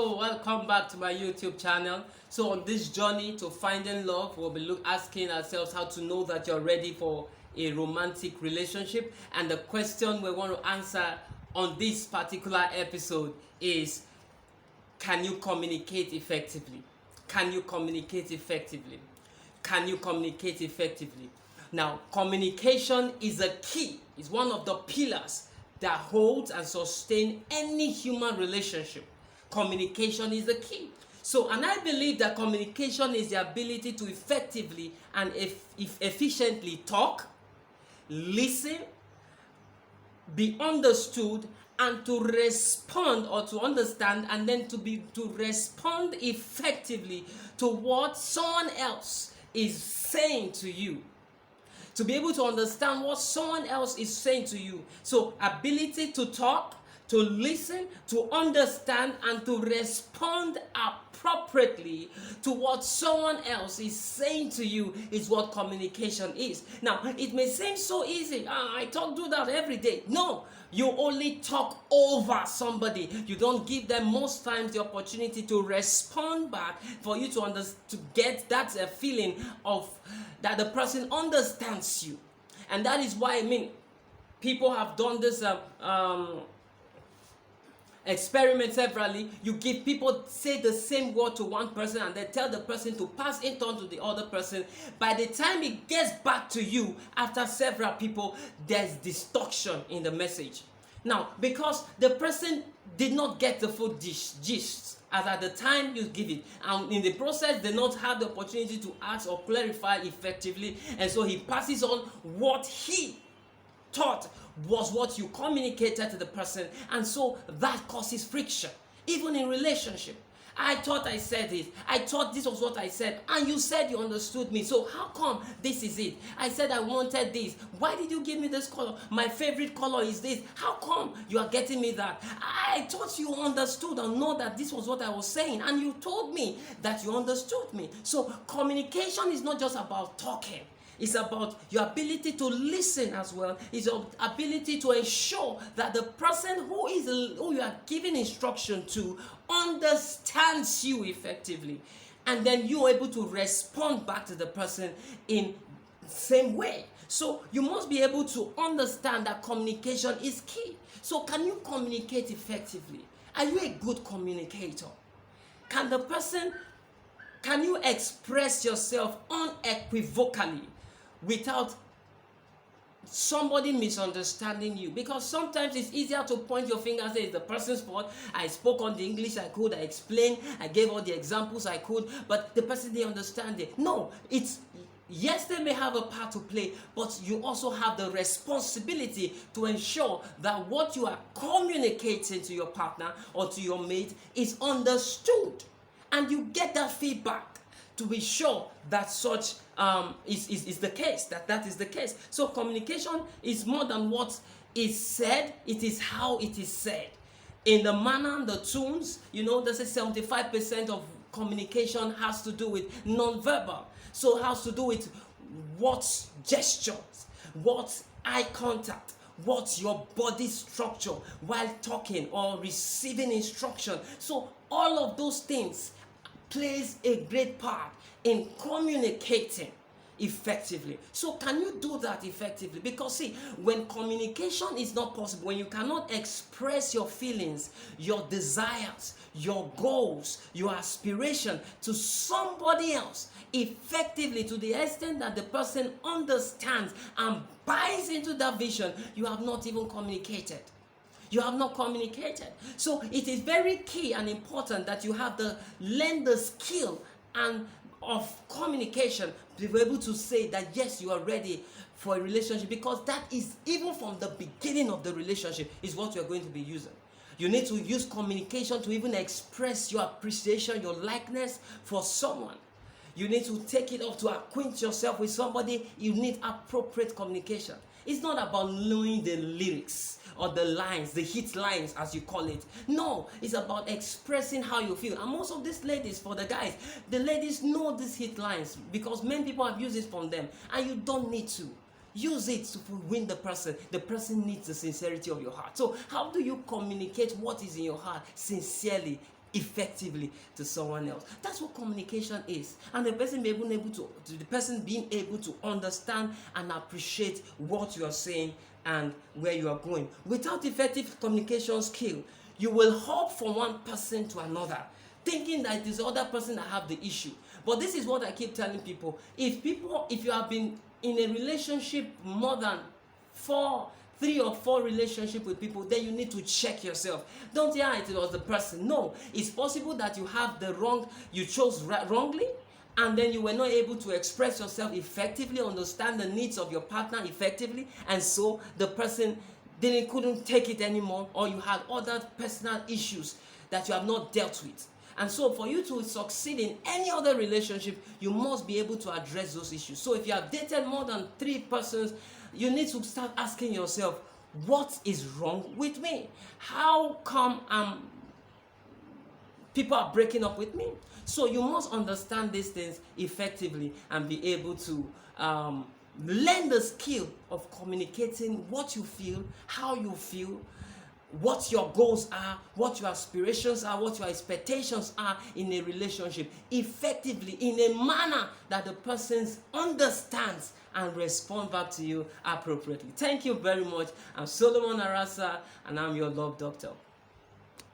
Hello, welcome back to my YouTube channel. So on this journey to finding love, we'll be asking ourselves how to know that you're ready for a romantic relationship. And the question we want to answer on this particular episode is, can you communicate effectively? Can you communicate effectively? Can you communicate effectively? Now, communication is a key. It's one of the pillars that holds and sustain any human relationship. Communication is the key. So, and I believe that communication is the ability to effectively and efficiently talk, listen, be understood, and to respond or to understand, and then to respond effectively to what someone else is saying to you. To be able to understand what someone else is saying to you. So, ability to talk, to listen, to understand, and to respond appropriately to what someone else is saying to you is what communication is. Now, it may seem so easy. I do that every day. No, you only talk over somebody. You don't give them most times the opportunity to respond back for you to get that feeling of that the person understands you. And that is why, people have done this experiment severally. You give people say the same word to one person and then tell the person to pass it on to the other person. By the time it gets back to you after several people, there's distortion in the message. Now, because the person did not get the full gist as at the time you give it, and in the process did not have the opportunity to ask or clarify effectively, and so he passes on what he thought was what you communicated to the person, and so that causes friction even in relationship. I thought I said it. I thought this was what I said, and you said you understood me. So how come this is it? I said I wanted this. Why did you give me this color? My favorite color is this. How come you are getting me that? I thought you understood and know that this was what I was saying, and you told me that you understood me. So communication is not just about talking. It's about your ability to listen as well. It's your ability to ensure that the person who you are giving instruction to understands you effectively. And then you're able to respond back to the person in the same way. So you must be able to understand that communication is key. So can you communicate effectively? Are you a good communicator? Can you express yourself unequivocally without somebody misunderstanding you? Because sometimes it's easier to point your finger and say it's the person's fault. I spoke on the English I could, I explained, I gave all the examples I could, but the person didn't understand it. No, yes, they may have a part to play, but you also have the responsibility to ensure that what you are communicating to your partner or to your mate is understood, and you get that feedback to be sure that such is the case, that is the case. So communication is more than what is said, it is how it is said. In the manner, the tunes, there's a 75% of communication has to do with non-verbal. So it has to do with what gestures, what eye contact, what's your body structure while talking or receiving instruction. So all of those things plays a great part in communicating effectively. So can you do that effectively? Because see, when communication is not possible, when you cannot express your feelings, your desires, your goals, your aspiration to somebody else effectively to the extent that the person understands and buys into that vision, you have not even communicated. You have not communicated. So it is very key and important that you have learn the skill and of communication to be able to say that yes, you are ready for a relationship, because that is even from the beginning of the relationship is what you are going to be using. You need to use communication to even express your appreciation, your likeness for someone. You need to take it up to acquaint yourself with somebody. You need appropriate communication. It's not about knowing the lyrics or the lines, the hit lines as you call it. No, it's about expressing how you feel. And most of these ladies, for the guys, the ladies know these hit lines because many people have used it from them, and you don't need to. Use it to win the person. The person needs the sincerity of your heart. So how do you communicate what is in your heart sincerely, effectively to someone else. That's what communication is, and the person being able to understand and appreciate what you are saying and where you are going. Without effective communication skill, you will hop from one person to another, thinking that it is the other person that have the issue. But this is what I keep telling people: if you have been in a relationship more than 3 or 4 relationship with people, then you need to check yourself. Don't say it was the person. No, it's possible that you chose wrongly, and then you were not able to express yourself effectively, understand the needs of your partner effectively, and so the person couldn't take it anymore, or you had other personal issues that you have not dealt with. And so for you to succeed in any other relationship, you must be able to address those issues. So if you have dated more than 3 persons, you need to start asking yourself, what is wrong with me? How come people are breaking up with me? So you must understand these things effectively and be able to learn the skill of communicating what you feel, how you feel, what your goals are, what your aspirations are, what your expectations are in a relationship effectively, in a manner that the person understands and respond back to you appropriately. Thank you very much. I'm Solomon Arasa, and I'm your love doctor.